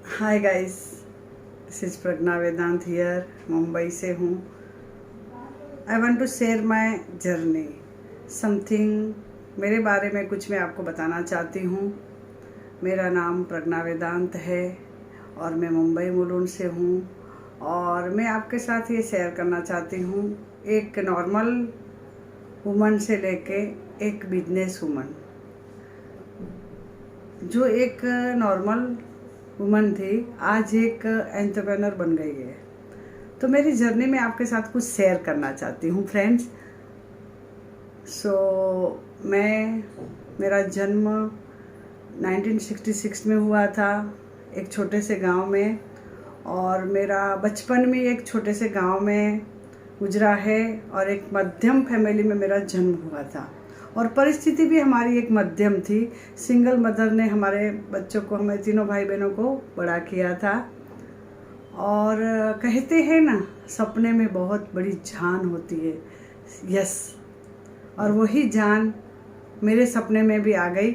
Hi guys, this is Pragya Vedant here, Mumbai से हूँ। I want to share my journey something. मेरे बारे में कुछ मैं आपको बताना चाहती हूँ। मेरा नाम प्रज्ञा वेदांत है और मैं मुंबई मुलुंड से हूँ। और मैं आपके साथ ये शेयर करना चाहती हूँ, एक नॉर्मल वुमन से लेके एक बिजनेस वुमन, जो एक नॉर्मल वुमन थी आज एक एंटरप्रेन्योर बन गई है। तो मेरी जर्नी में आपके साथ कुछ शेयर करना चाहती हूँ फ्रेंड्स। मेरा जन्म 1966 में हुआ था, एक छोटे से गांव में। और मेरा बचपन भी एक छोटे से गांव में गुजरा है और एक मध्यम फैमिली में मेरा जन्म हुआ था। और परिस्थिति भी हमारी एक मध्यम थी। सिंगल मदर ने हमारे बच्चों को, हमें तीनों भाई बहनों को बड़ा किया था। और कहते हैं ना, सपने में बहुत बड़ी जान होती है। यस, और वही जान मेरे सपने में भी आ गई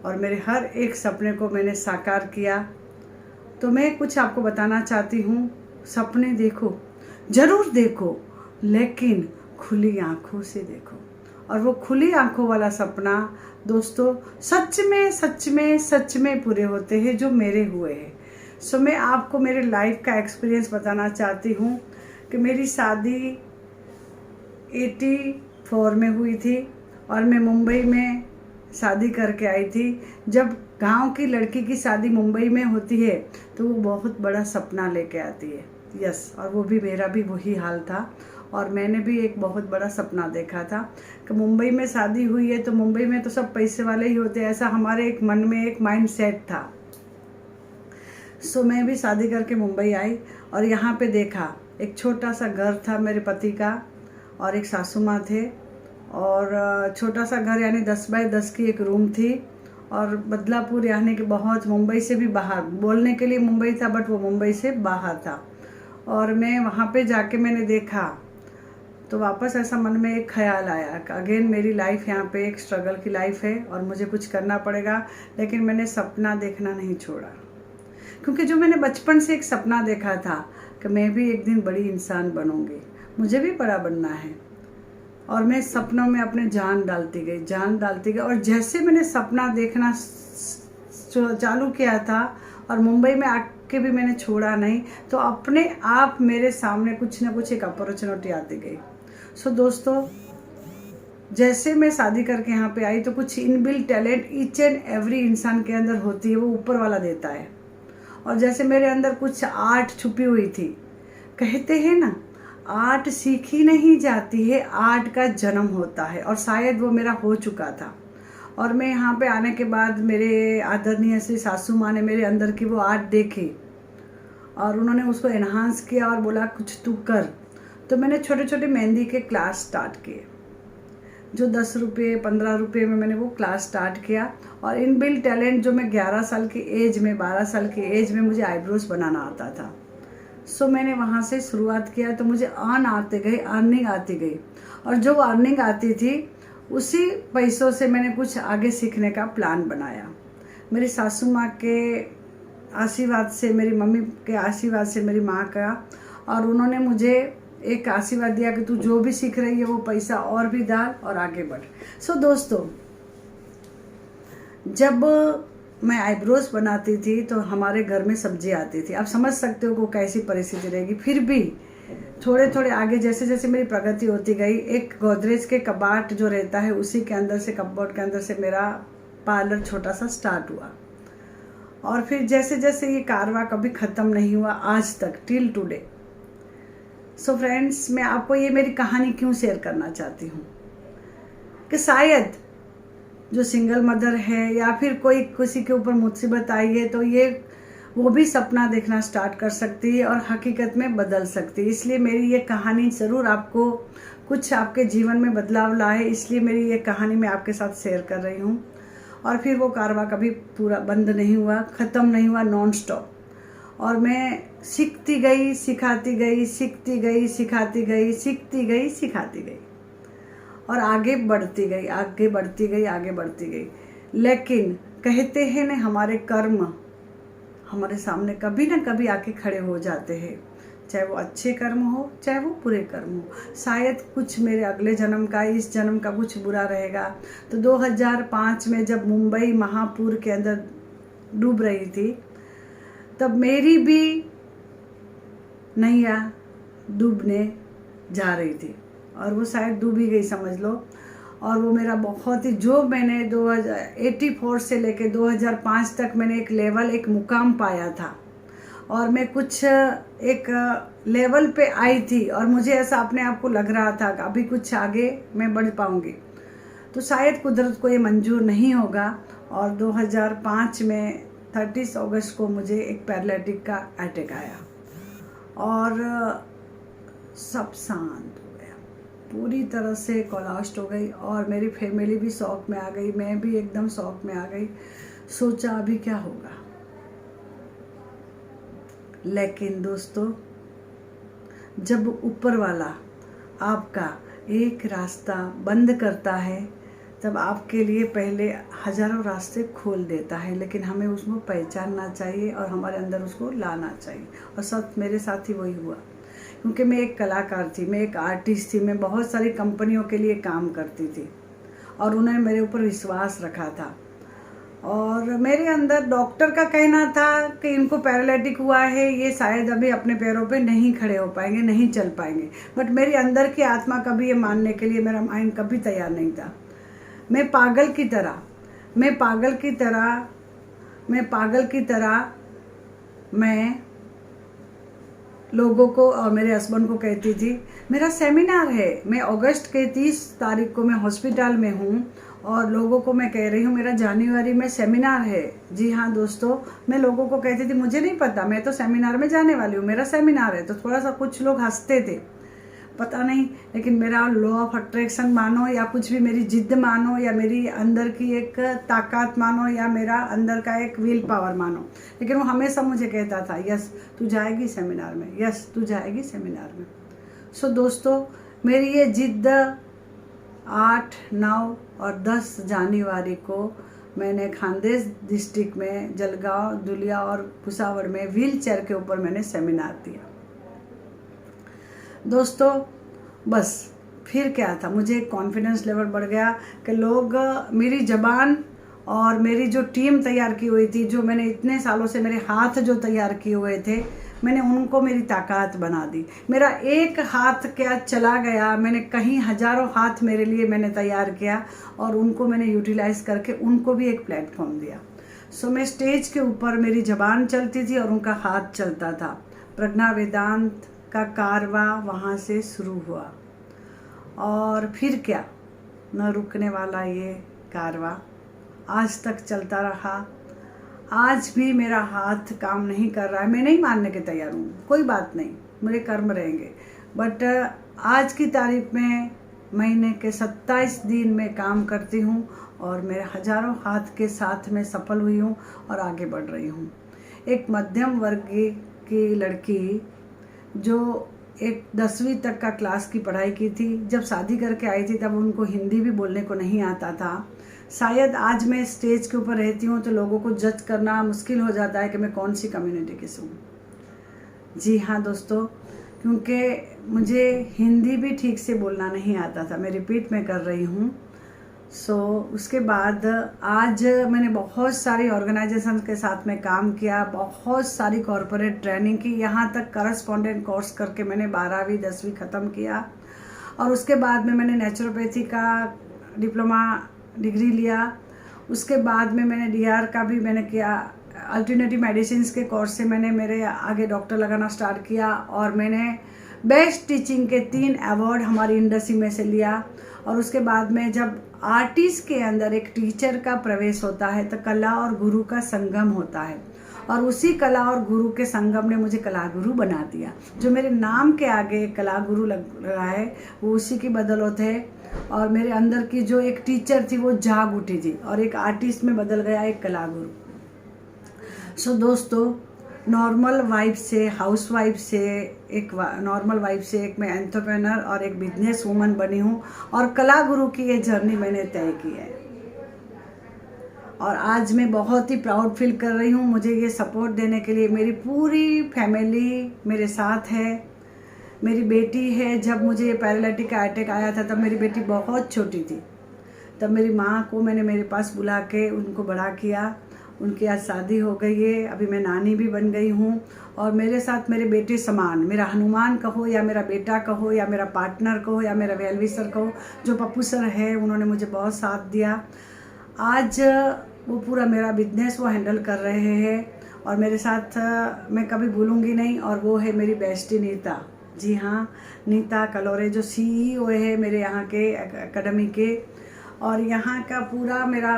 और मेरे हर एक सपने को मैंने साकार किया। तो मैं कुछ आपको बताना चाहती हूँ। सपने देखो, ज़रूर देखो, लेकिन खुली आंखों से देखो। और वो खुली आंखों वाला सपना दोस्तों सच में पूरे होते हैं, जो मेरे हुए हैं। सो मैं आपको मेरे लाइफ का एक्सपीरियंस बताना चाहती हूँ कि मेरी शादी 84 में हुई थी और मैं मुंबई में शादी करके आई थी। जब गांव की लड़की की शादी मुंबई में होती है तो वो बहुत बड़ा सपना लेके आती है। यस, और वो भी मेरा भी वही हाल था। और मैंने भी एक बहुत बड़ा सपना देखा था कि मुंबई में शादी हुई है तो मुंबई में तो सब पैसे वाले ही होते हैं, ऐसा हमारे एक मन में एक माइंड सेट था। सो मैं भी शादी करके मुंबई आई और यहाँ पे देखा, एक छोटा सा घर था मेरे पति का और एक सासू माँ थे। और छोटा सा घर यानी 10 बाय 10 की एक रूम थी। और बदलापुर यानी कि बहुत मुंबई से भी बाहर, बोलने के लिए मुंबई था बट वो मुंबई से बाहर था। और मैं वहाँ पे जाके मैंने देखा तो वापस ऐसा मन में एक ख्याल आया कि अगेन मेरी लाइफ यहाँ पे एक स्ट्रगल की लाइफ है और मुझे कुछ करना पड़ेगा। लेकिन मैंने सपना देखना नहीं छोड़ा, क्योंकि जो मैंने बचपन से एक सपना देखा था कि मैं भी एक दिन बड़ी इंसान बनूंगी, मुझे भी बड़ा बनना है। और मैं सपनों में अपने जान डालती गई। और जैसे मैंने सपना देखना चालू किया था और मुंबई में आके भी मैंने छोड़ा नहीं, तो अपने आप मेरे सामने कुछ ना कुछ एक अपॉर्चुनिटी आती गई। सो दोस्तों, जैसे मैं शादी करके यहाँ पे आई तो कुछ inbuilt talent each and every इंसान के अंदर होती है, वो ऊपर वाला देता है। और जैसे मेरे अंदर कुछ आर्ट छुपी हुई थी। कहते हैं ना, आर्ट सीखी नहीं जाती है, आर्ट का जन्म होता है। और शायद वो मेरा हो चुका था। और मैं यहाँ पे आने के बाद मेरे आदरणीय से सासू माँ ने मेरे अंदर की वो आर्ट देखी और उन्होंने उसको एनहांस किया और बोला कुछ तू कर। तो मैंने छोटे छोटे मेहंदी के क्लास स्टार्ट किए, जो 10 रुपये 15 रुपये में मैंने वो क्लास स्टार्ट किया। और इनबिल्ट टैलेंट, जो मैं 11 साल की एज में 12 साल की एज में मुझे आईब्रोज बनाना आता था। सो मैंने वहाँ से शुरुआत किया तो मुझे अर्निंग आती गई। और जो अर्निंग आती थी उसी पैसों से मैंने कुछ आगे सीखने का प्लान बनाया। मेरी सासू माँ के आशीर्वाद से, मेरी मम्मी के आशीर्वाद से, मेरी माँ का, और उन्होंने मुझे एक आशीर्वाद दिया कि तू जो भी सीख रही है वो पैसा और भी डाल और आगे बढ़। सो दोस्तों, जब मैं आईब्रोज बनाती थी तो हमारे घर में सब्जी आती थी। आप समझ सकते हो को कैसी परिस्थिति रहेगी। फिर भी थोड़े थोड़े आगे जैसे जैसे मेरी प्रगति होती गई, एक गोदरेज के कबाट जो रहता है उसी के अंदर से, कपबोर्ड के अंदर से मेरा पार्लर छोटा सा स्टार्ट हुआ। और फिर जैसे जैसे ये कारवां कभी ख़त्म नहीं हुआ आज तक, टिल टुडे। सो फ्रेंड्स, मैं आपको ये मेरी कहानी क्यों शेयर करना चाहती हूँ कि शायद जो सिंगल मदर है या फिर कोई किसी के ऊपर मुसीबत आई है तो ये वो भी सपना देखना स्टार्ट कर सकती है और हकीकत में बदल सकती है। इसलिए मेरी ये कहानी ज़रूर आपको कुछ आपके जीवन में बदलाव लाए, इसलिए मेरी ये कहानी मैं आपके साथ शेयर कर रही हूँ। और फिर वो कारवां कभी पूरा बंद नहीं हुआ, ख़त्म नहीं हुआ, नॉन स्टॉप। और मैं सीखती गई, सिखाती गई, सीखती गई, सिखाती गई, सीखती गई, सिखाती गई और आगे बढ़ती गई, आगे बढ़ती गई, आगे बढ़ती गई। लेकिन कहते हैं ना, हमारे कर्म हमारे सामने कभी ना कभी आके खड़े हो जाते हैं, चाहे वो अच्छे कर्म हो चाहे वो बुरे कर्म हो। शायद कुछ मेरे अगले जन्म का, इस जन्म का कुछ बुरा रहेगा। तो 2005 में जब मुंबई महापुर के अंदर डूब रही थी, तब मेरी भी नैया डूबने जा रही थी और वो शायद डूब ही गई समझ लो। और वो मेरा बहुत ही, जो मैंने 1984 से लेके 2005 तक मैंने एक लेवल, एक मुकाम पाया था और मैं कुछ एक लेवल पे आई थी और मुझे ऐसा अपने आप को लग रहा था कि अभी कुछ आगे मैं बढ़ पाऊंगी। तो शायद कुदरत को ये मंजूर नहीं होगा और 2005 में 30 अगस्त को मुझे एक पैरालिटिक का अटैक आया और सब शांत हो गया, पूरी तरह से कोलैप्स हो गई और मेरी फैमिली भी शौक में आ गई, मैं भी एकदम शौक में आ गई। सोचा अभी क्या होगा। लेकिन दोस्तों, जब ऊपर वाला आपका एक रास्ता बंद करता है तब आपके लिए पहले हजारों रास्ते खोल देता है, लेकिन हमें उसको पहचानना चाहिए और हमारे अंदर उसको लाना चाहिए। और सब मेरे साथ ही वही हुआ, क्योंकि मैं एक कलाकार थी, मैं एक आर्टिस्ट थी, मैं बहुत सारी कंपनियों के लिए काम करती थी और उन्होंने मेरे ऊपर विश्वास रखा था। और मेरे अंदर डॉक्टर का कहना था कि इनको पैरालिटिक हुआ है, ये शायद अभी अपने पैरों पे नहीं खड़े हो पाएंगे, नहीं चल पाएंगे। बट मेरी अंदर की आत्मा कभी ये मानने के लिए, मेरा माइंड कभी तैयार नहीं था। मैं पागल की तरह मैं लोगों को और मेरे हस्बैंड को कहती थी मेरा सेमिनार है, मैं अगस्त के 30 तारीख को मैं हॉस्पिटल में हूँ और लोगों को मैं कह रही हूँ मेरा जनवरी में सेमिनार है। जी हाँ दोस्तों, मैं लोगों को कहती थी मुझे नहीं पता, मैं तो सेमिनार में जाने वाली हूँ, मेरा सेमिनार है। तो थोड़ा सा कुछ लोग हंसते थे, पता नहीं, लेकिन मेरा लॉ ऑफ अट्रैक्शन मानो या कुछ भी, मेरी जिद्द मानो या मेरी अंदर की एक ताकत मानो या मेरा अंदर का एक विल पावर मानो, लेकिन वो हमेशा मुझे कहता था यस तू जाएगी सेमिनार में, यस तू जाएगी सेमिनार में। सो दोस्तों, मेरी ये जिद्द 8, 9 और 10 जनवरी को मैंने खानदेश डिस्ट्रिक्ट में जलगांव, दुलिया और भुसावल में व्हील चेयर के ऊपर मैंने सेमिनार दिया। दोस्तों बस फिर क्या था, मुझे एक कॉन्फिडेंस लेवल बढ़ गया कि लोग मेरी ज़बान और मेरी जो टीम तैयार की हुई थी, जो मैंने इतने सालों से मेरे हाथ जो तैयार किए हुए थे, मैंने उनको मेरी ताकत बना दी। मेरा एक हाथ क्या चला गया, मैंने कहीं हजारों हाथ मेरे लिए मैंने तैयार किया और उनको मैंने यूटिलाइज करके उनको भी एक प्लेटफॉर्म दिया। सो मैं स्टेज के ऊपर मेरी ज़बान चलती थी और उनका हाथ चलता था। प्रज्ञा वेदांत का कारवा वहाँ से शुरू हुआ और फिर क्या, न रुकने वाला ये कारवा आज तक चलता रहा। आज भी मेरा हाथ काम नहीं कर रहा है, मैं नहीं मानने के तैयार हूँ, कोई बात नहीं, मेरे कर्म रहेंगे। बट आज की तारीख में महीने के 27 दिन में काम करती हूँ और मेरे हजारों हाथ के साथ में सफल हुई हूँ और आगे बढ़ रही हूँ। एक मध्यम वर्ग की लड़की जो एक 10वीं तक का क्लास की पढ़ाई की थी, जब शादी करके आई थी तब उनको हिंदी भी बोलने को नहीं आता था। शायद आज मैं स्टेज के ऊपर रहती हूँ तो लोगों को जज करना मुश्किल हो जाता है कि मैं कौन सी कम्युनिटी की हूँ। जी हाँ दोस्तों, क्योंकि मुझे हिंदी भी ठीक से बोलना नहीं आता था, मैं रिपीट में कर रही हूँ। उसके बाद आज मैंने बहुत सारी ऑर्गेनाइजेशन के साथ में काम किया, बहुत सारी कॉरपोरेट ट्रेनिंग की, यहाँ तक करस्पॉन्डेंट कोर्स करके मैंने 12वीं 10वीं ख़त्म किया और उसके बाद में मैंने नेचुरोपैथी का डिप्लोमा डिग्री लिया। उसके बाद में मैंने DR का भी मैंने किया, अल्टरनेटिव मेडिसिन के कोर्स से मैंने मेरे आगे डॉक्टर लगाना स्टार्ट किया और मैंने बेस्ट टीचिंग के 3 अवार्ड हमारी इंडस्ट्री में से लिया। और उसके बाद में जब आर्टिस्ट के अंदर एक टीचर का प्रवेश होता है तो कला और गुरु का संगम होता है और उसी कला और गुरु के संगम ने मुझे कला गुरु बना दिया। जो मेरे नाम के आगे कला गुरु लग रहा है वो उसी की बदौलत है और मेरे अंदर की जो एक टीचर थी वो जाग उठी थी और एक आर्टिस्ट में बदल गया एक कला गुरु। दोस्तों, नॉर्मल वाइफ से, हाउस वाइफ से, एक नॉर्मल वाइफ से एक मैं एंटरप्रेन्योर और एक बिजनेस वूमन बनी हूँ और कला गुरु की ये जर्नी मैंने तय की है। और आज मैं बहुत ही प्राउड फील कर रही हूँ। मुझे ये सपोर्ट देने के लिए मेरी पूरी फैमिली मेरे साथ है। मेरी बेटी है, जब मुझे ये पैरालिटिक अटैक आया था तब मेरी बेटी बहुत छोटी थी। तब मेरी माँ को मैंने मेरे पास बुला के उनको बड़ा किया। उनकी आज शादी हो गई है, अभी मैं नानी भी बन गई हूँ। और मेरे साथ मेरे बेटे समान, मेरा हनुमान कहो या मेरा बेटा कहो या मेरा पार्टनर कहो या मेरा वेल विशर कहो, जो पप्पू सर है, उन्होंने मुझे बहुत साथ दिया। आज वो पूरा मेरा बिजनेस वो हैंडल कर रहे हैं और मेरे साथ मैं कभी भूलूंगी नहीं। और वो है मेरी बेस्टी नीता। जी हाँ, नीता कलोरे जो CEO है मेरे यहाँ के एकेडमी के, और यहाँ का पूरा मेरा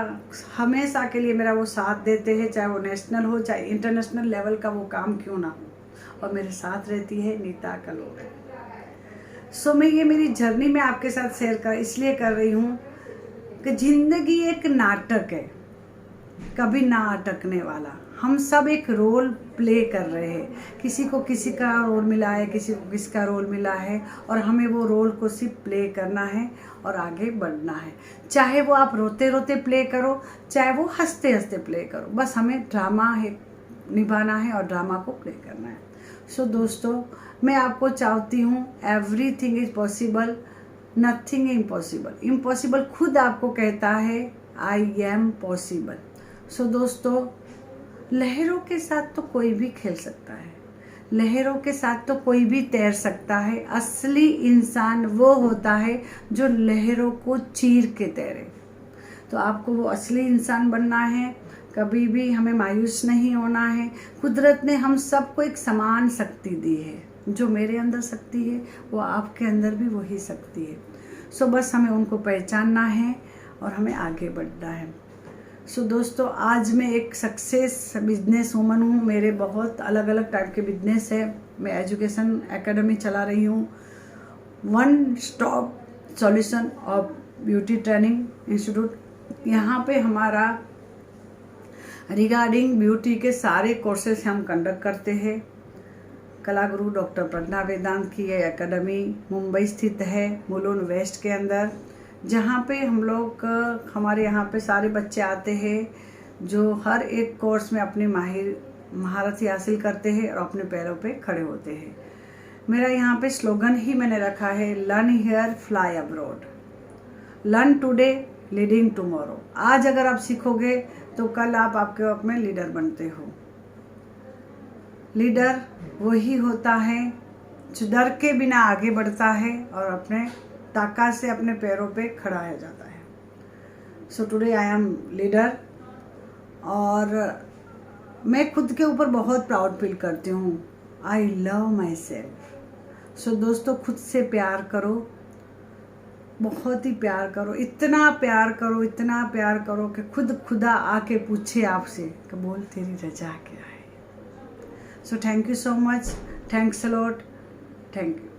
हमेशा के लिए मेरा वो साथ देते हैं, चाहे वो नेशनल हो चाहे इंटरनेशनल लेवल का वो काम क्यों ना हो, और मेरे साथ रहती है नीता कलोरे। सो मैं ये मेरी जर्नी में आपके साथ शेयर इसलिए कर रही हूँ कि ज़िंदगी एक नाटक है, कभी ना अटकने वाला। हम सब एक रोल प्ले कर रहे हैं, किसी को किसी का रोल मिला है, किसी को किसी का रोल मिला है, और हमें वो रोल को सिर्फ प्ले करना है और आगे बढ़ना है। चाहे वो आप रोते रोते प्ले करो, चाहे वो हंसते हंसते प्ले करो, बस हमें ड्रामा है निभाना है और ड्रामा को प्ले करना है। सो दोस्तों, मैं आपको चाहती हूँ everything is possible, nothing impossible. Impossible खुद आपको कहता है आई एम पॉसिबल। सो दोस्तों, लहरों के साथ तो कोई भी खेल सकता है, लहरों के साथ तो कोई भी तैर सकता है। असली इंसान वो होता है जो लहरों को चीर के तैरे। तो आपको वो असली इंसान बनना है, कभी भी हमें मायूस नहीं होना है। कुदरत ने हम सबको एक समान शक्ति दी है, जो मेरे अंदर शक्ति है वो आपके अंदर भी वही शक्ति है। सो बस हमें उनको पहचानना है और हमें आगे बढ़ना है। सो दोस्तों, आज मैं एक सक्सेस बिजनेस वूमन हूँ। मेरे बहुत अलग अलग टाइप के बिजनेस है। मैं एजुकेशन एकेडमी चला रही हूँ, one stop solution of beauty training institute. यहाँ पे हमारा रिगार्डिंग ब्यूटी के सारे कोर्सेस हम कंडक्ट करते हैं। कला गुरु डॉक्टर प्रज्ञा वेदांत की ये एकेडमी मुंबई स्थित है, मुलुंड वेस्ट के अंदर, जहाँ पे हम लोग हमारे यहाँ पे सारे बच्चे आते हैं जो हर एक कोर्स में अपनी महारत हासिल करते हैं और अपने पैरों पे खड़े होते हैं। मेरा यहाँ पे स्लोगन ही मैंने रखा है, learn here fly abroad, learn today leading tomorrow. आज अगर आप सीखोगे तो कल आप आपके आप में लीडर बनते हो। लीडर वही होता है जो डर के बिना आगे बढ़ता है और अपने ताकत से अपने पैरों पे खड़ा हो जाता है। So today I am leader, और मैं खुद के ऊपर बहुत प्राउड फील करती हूँ। I love my self. सो दोस्तों, खुद से प्यार करो, बहुत ही प्यार करो, इतना प्यार करो, इतना प्यार करो कि खुद खुदा आके पूछे आपसे कि बोल तेरी रजा क्या है। So thank you so much, thanks a lot, thank you.